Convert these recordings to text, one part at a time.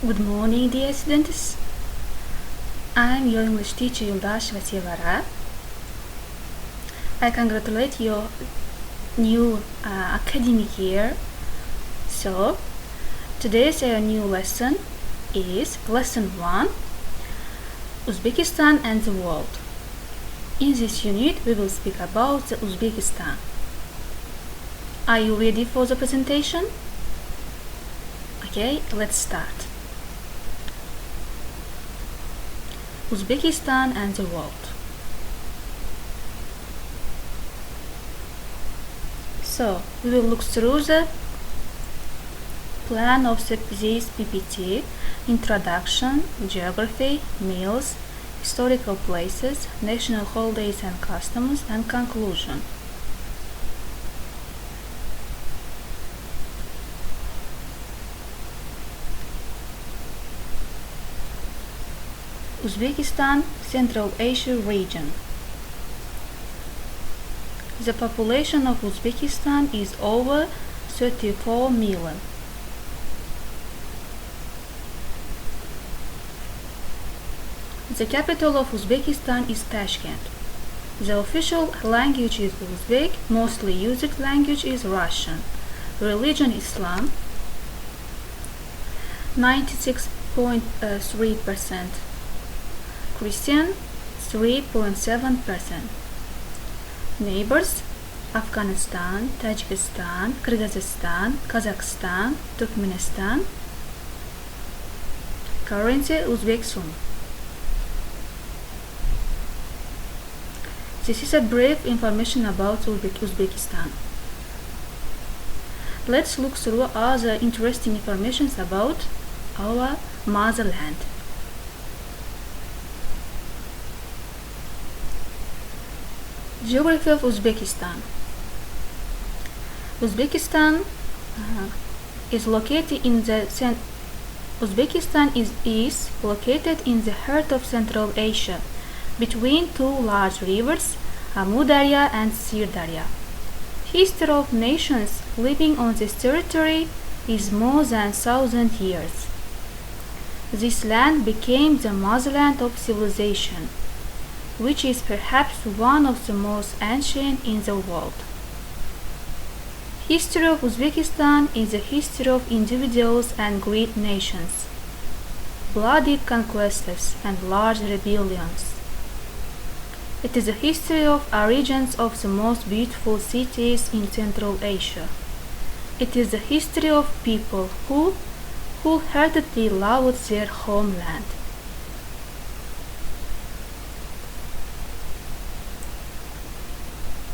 Good morning, dear students. I'm your English teacher Yuldash Vasyevara. I congratulate your new academic year. So, today's new lesson is Lesson 1, Uzbekistan and the World. In this unit, we will speak about the Uzbekistan. Are you ready for the presentation? Okay, let's start. Uzbekistan and the world. So, we will look through the plan of this PPT: introduction, geography, meals, historical places, national holidays and customs, and conclusion. Uzbekistan, Central Asia region. The population of Uzbekistan is over 34 million. The capital of Uzbekistan is Tashkent. The official language is Uzbek, mostly used language is Russian. Religion Islam, 96.3%. Christian, 3.7%. Neighbors: Afghanistan, Tajikistan, Kyrgyzstan, Kazakhstan, Turkmenistan. Currency: Uzbek Sun. This is a brief information about Uzbekistan. Let's look through other interesting information about our motherland. Geography of Uzbekistan. Uzbekistan is located in the located in the heart of Central Asia, between two large rivers, Amu Darya and Sir Darya. History of nations living on this territory is more than 1,000 years. This land became the motherland of civilization, which is perhaps one of the most ancient in the world. History of Uzbekistan is the history of individuals and great nations, bloody conquests and large rebellions. It is a history of origins of the most beautiful cities in Central Asia. It is the history of people who wholeheartedly loved their homeland.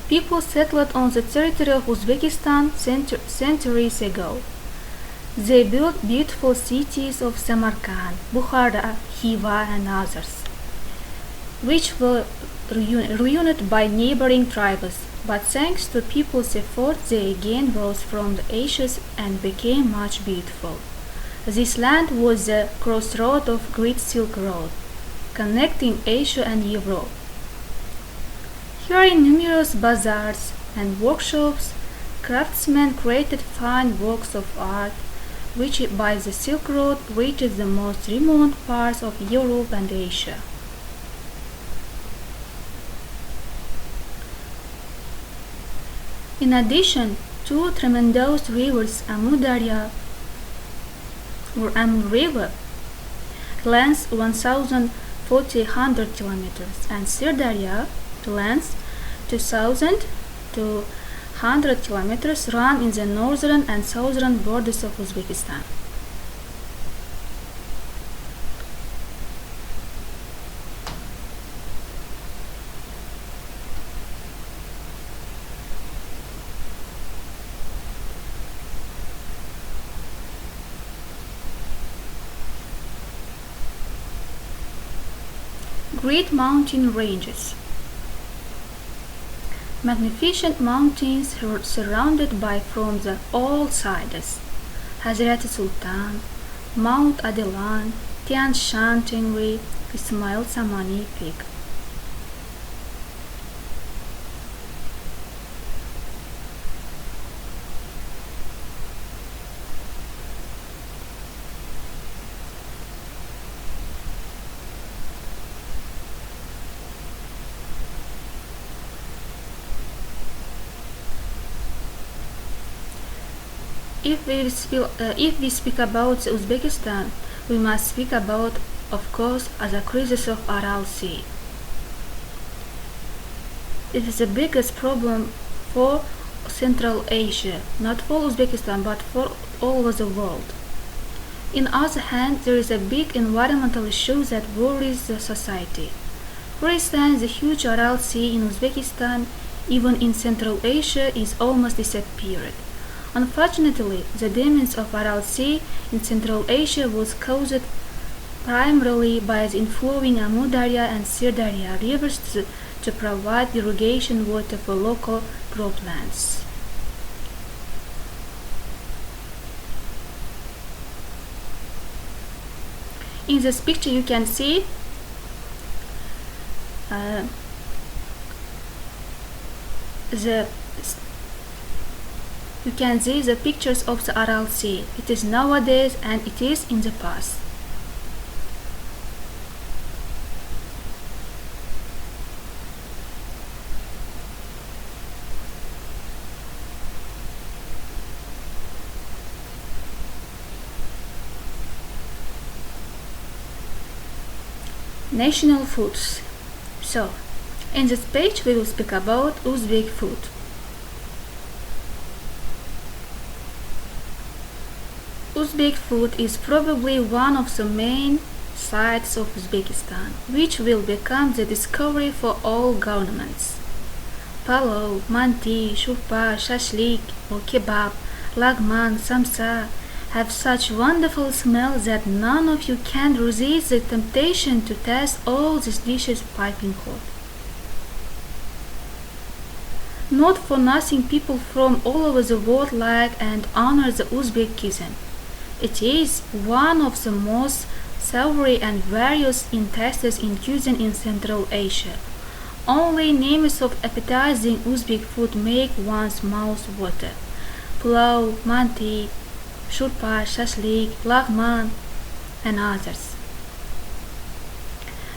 People settled on the territory of Uzbekistan centuries ago. They built beautiful cities of Samarkand, Bukhara, Khiva, and others, which were ruined by neighboring tribes, but thanks to people's effort they again rose from the ashes and became much beautiful. This land was the crossroad of Great Silk Road, connecting Asia and Europe. Here in numerous bazaars and workshops, craftsmen created fine works of art, which by the Silk Road reaches the most remote parts of Europe and Asia. In addition, two tremendous rivers, Amu Darya or Amu River, length 1,400 kilometers, and Sir Darya, length 2,200 kilometers, run in the northern and southern borders of Uzbekistan. Great mountain ranges. Magnificent mountains surrounded by from the all sides: Hazrat Sultan, Mount Adelan, Tian Shan Tengri, Ismail Samani Peak. If we speak about Uzbekistan, we must speak about, of course, the crisis of Aral Sea. It is the biggest problem for Central Asia, not for Uzbekistan, but for all over the world. On the other hand, there is a big environmental issue that worries the society. For instance, the huge Aral Sea in Uzbekistan, even in Central Asia, is almost disappeared. Unfortunately, the damage of Aral Sea in Central Asia was caused primarily by the inflowing Amudarya and Sirdarya rivers to provide irrigation water for local croplands. In this picture you can see the pictures of the Aral Sea. It is nowadays and it is in the past. National foods. So, in this page we will speak about Uzbek food. Uzbek food is probably one of the main sights of Uzbekistan, which will become the discovery for all governments. Palov, manti, shurpa, shashlik or kebab, lagman, samsa have such wonderful smell that none of you can resist the temptation to taste all these dishes piping hot. Not for nothing people from all over the world like and honor the Uzbek cuisine. It is one of the most savory and various in tastes in cuisine in Central Asia. Only names of appetizing Uzbek food make one's mouth water. Pulao, manti, shurpa, shashlik, lagman, and others.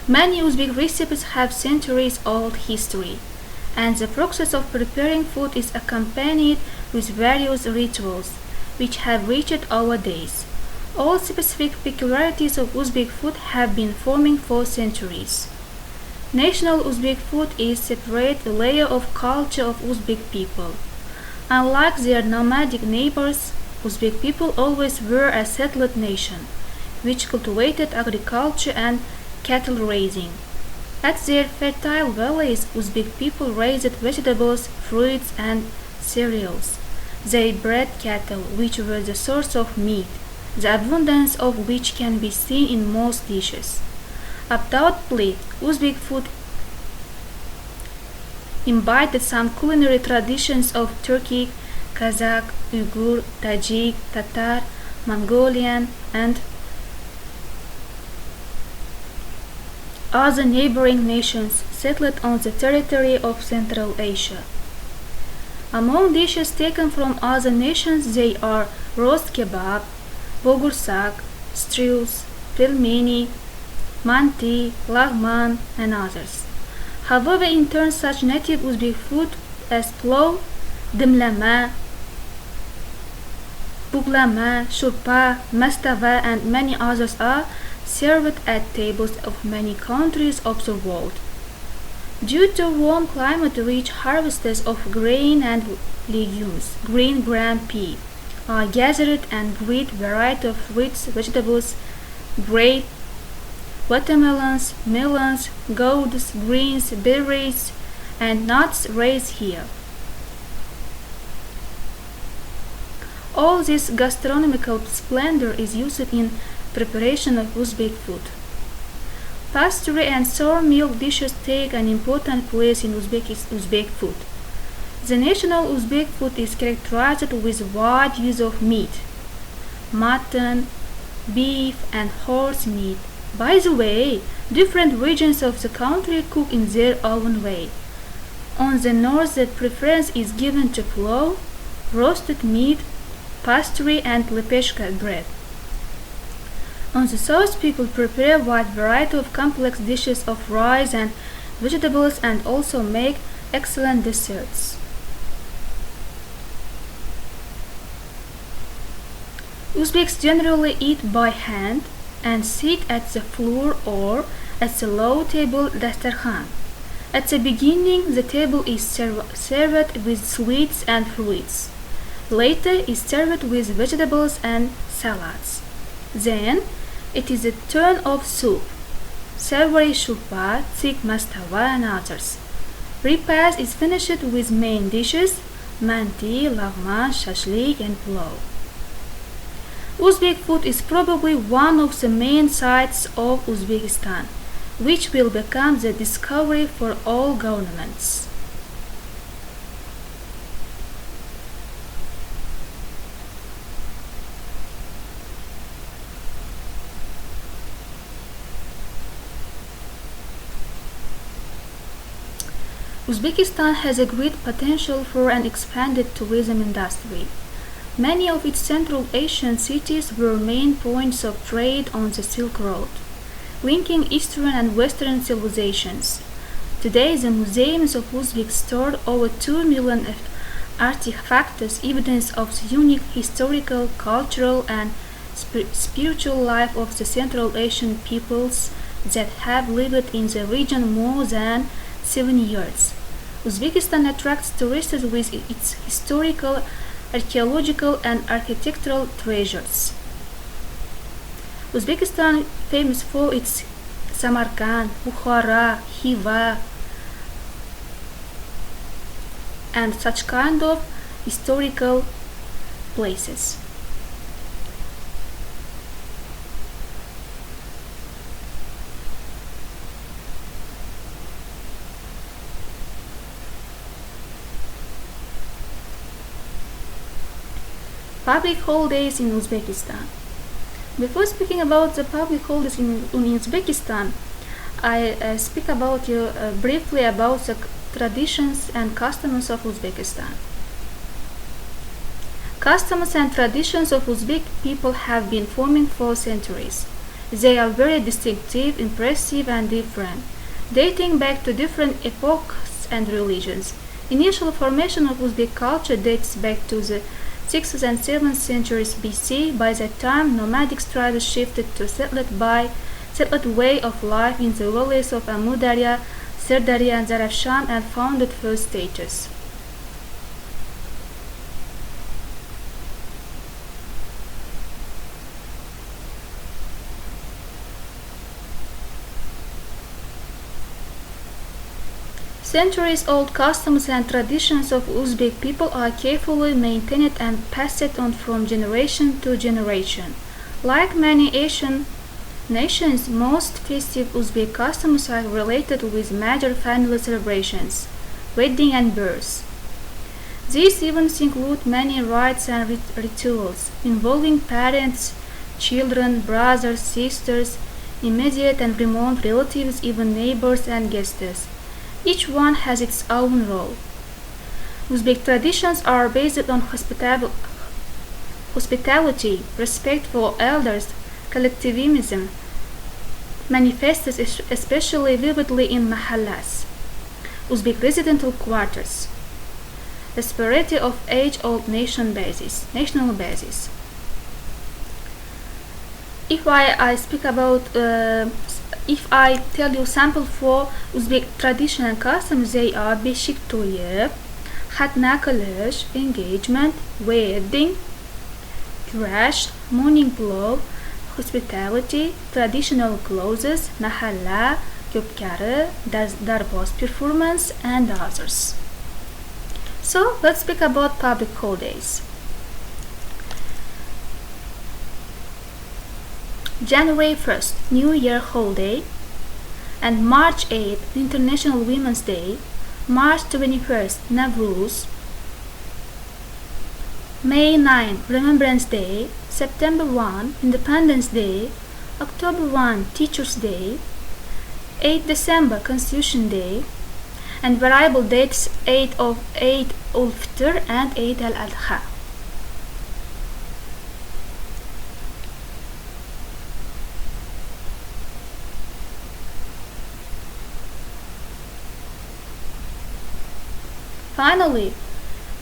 Many Uzbek recipes have centuries-old history, and the process of preparing food is accompanied with various rituals, which have reached our days. All specific peculiarities of Uzbek food have been forming for centuries. National Uzbek food is a separate layer of culture of Uzbek people. Unlike their nomadic neighbors, Uzbek people always were a settled nation, which cultivated agriculture and cattle raising. At their fertile valleys, Uzbek people raised vegetables, fruits, and cereals. They bred cattle, which were the source of meat, the abundance of which can be seen in most dishes. Undoubtedly, Uzbek food imbibed some culinary traditions of Turkic, Kazakh, Uyghur, Tajik, Tatar, Mongolian, and other neighboring nations settled on the territory of Central Asia. Among dishes taken from other nations they are roast kebab, bogursak, stews, pelmeni, manti, lagman, and others. However, in turn, such native Uzbek food as pulao, dimlama, buglama, shurpa, mastava, and many others are served at tables of many countries of the world. Due to warm climate, rich harvests of grain and legumes, green gram pea, are gathered and great variety of fruits, vegetables, grape, watermelons, melons, gourds, greens, berries, and nuts raised here. All this gastronomical splendor is used in preparation of Uzbek food. Pastry and sour milk dishes take an important place in Uzbek food. The national Uzbek food is characterized with wide use of meat, mutton, beef, and horse meat. By the way, different regions of the country cook in their own way. On the north, the preference is given to pulao, roasted meat, pastry, and lepeshka bread. On the south, people prepare a wide variety of complex dishes of rice and vegetables and also make excellent desserts. Uzbeks generally eat by hand and sit at the floor or at the low table dastarkhan. At the beginning, the table is served with sweets and fruits. Later is served with vegetables and salads. Then it is the turn of soup, savory shurba, thick mastawa and others. Repast is finished with main dishes, manti, lagman, shashlik and pulao. Uzbek food is probably one of the main sights of Uzbekistan, which will become the discovery for all governments. Uzbekistan has a great potential for an expanded tourism industry. Many of its Central Asian cities were main points of trade on the Silk Road, linking Eastern and Western civilizations. Today, the museums of Uzbek store over 2 million artifacts, evidence of the unique historical, cultural, and spiritual life of the Central Asian peoples that have lived in the region more than 7 years. Uzbekistan attracts tourists with its historical, archaeological, and architectural treasures. Uzbekistan famous for its Samarkand, Bukhara, Khiva, and such kind of historical places. Public holidays in Uzbekistan. Before speaking about the public holidays in Uzbekistan, I speak about you briefly about the traditions and customs of Uzbekistan. Customs and traditions of Uzbek people have been forming for centuries. They are very distinctive, impressive, and different, dating back to different epochs and religions. Initial formation of Uzbek culture dates back to the 6th and 7th centuries BC. By that time, nomadic tribes shifted to settled way of life in the valleys of Amudarya, Sirdarya, and Zarafshan and founded first stages. Centuries-old customs and traditions of Uzbek people are carefully maintained and passed on from generation to generation. Like many Asian nations, most festive Uzbek customs are related with major family celebrations, wedding and births. These events include many rites and rituals involving parents, children, brothers, sisters, immediate and remote relatives, even neighbors and guests. Each one has its own role. Uzbek traditions are based on hospitality, respect for elders, collectivism, manifested especially vividly in mahallas, Uzbek residential quarters, the spirit of age-old national basis. If I speak about if I tell you sample for Uzbek tradition and customs, they are beshik to'yi, khatna qilish, engagement, wedding, crash, morning pulov, hospitality, traditional clothes, mahalla, ko'pkari, darboz performance, and others. So let's speak about public holidays. January 1st, New Year holiday, and March 8th, International Women's Day, March 21st, Nowruz, May 9, Remembrance Day, September 1, Independence Day, October 1, Teachers' Day, 8 December, Constitution Day, and variable dates 8 ul-Fitr and 8 al-Adha. Finally,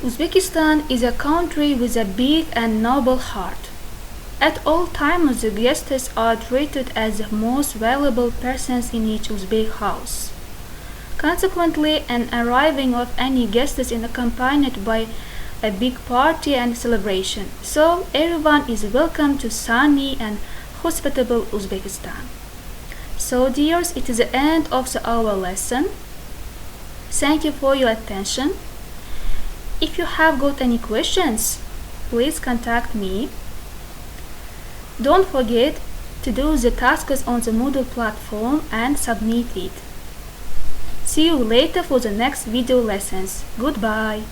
Uzbekistan is a country with a big and noble heart. At all times, the guests are treated as the most valuable persons in each Uzbek house. Consequently, an arriving of any guest is accompanied by a big party and celebration. So everyone is welcome to sunny and hospitable Uzbekistan. So dears, it is the end of our lesson. Thank you for your attention. If you have got any questions, please contact me. Don't forget to do the tasks on the Moodle platform and submit it. See you later for the next video lessons. Goodbye.